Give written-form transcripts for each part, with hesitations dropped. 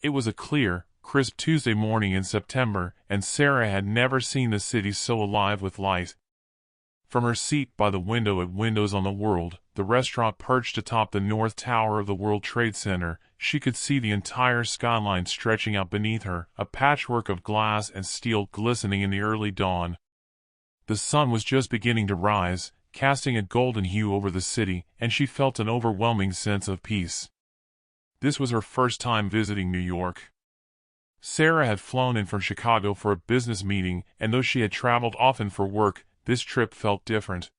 It was a clear, crisp Tuesday morning in September, and Sarah had never seen the city so alive with light. From her seat by the window at Windows on the World, the restaurant perched atop the North Tower of the World Trade Center, she could see the entire skyline stretching out beneath her, a patchwork of glass and steel glistening in the early dawn. The sun was just beginning to rise, casting a golden hue over the city, and she felt an overwhelming sense of peace. This was her first time visiting New York. Sarah had flown in from Chicago for a business meeting, and though she had traveled often for work, this trip felt different.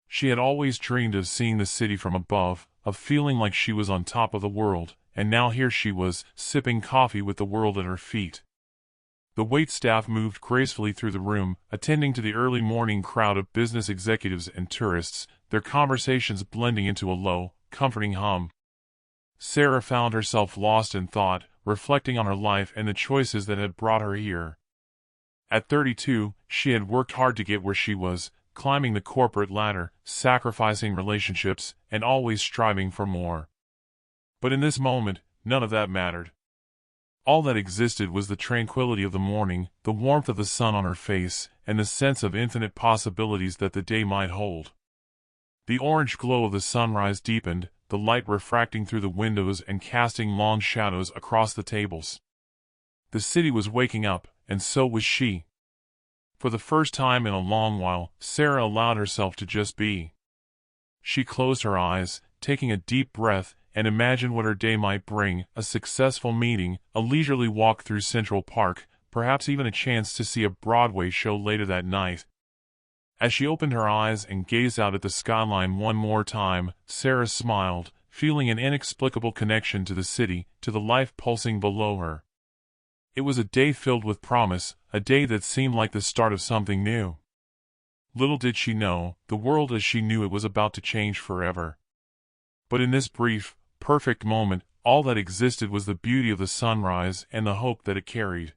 She had always dreamed of seeing the city from above, of feeling like she was on top of the world, and now here she was, sipping coffee with the world at her feet. The waitstaff moved gracefully through the room, attending to the early morning crowd of business executives and tourists, their conversations blending into a low, comforting hum. Sarah found herself lost in thought, reflecting on her life and the choices that had brought her here. At 32, she had worked hard to get where she was, climbing the corporate ladder, sacrificing relationships, and always striving for more. But in this moment, none of that mattered. All that existed was the tranquility of the morning, the warmth of the sun on her face, and the sense of infinite possibilities that the day might hold. The orange glow of the sunrise deepened, the light refracting through the windows and casting long shadows across the tables. The city was waking up, and so was she. For the first time in a long while, Sarah allowed herself to just be. She closed her eyes, taking a deep breath, and imagined what her day might bring: a successful meeting, a leisurely walk through Central Park, perhaps even a chance to see a Broadway show later that night. As she opened her eyes and gazed out at the skyline one more time, Sarah smiled, feeling an inexplicable connection to the city, to the life pulsing below her. It was a day filled with promise, a day that seemed like the start of something new. Little did she know, the world as she knew it was about to change forever. But in this brief, perfect moment, all that existed was the beauty of the sunrise and the hope that it carried.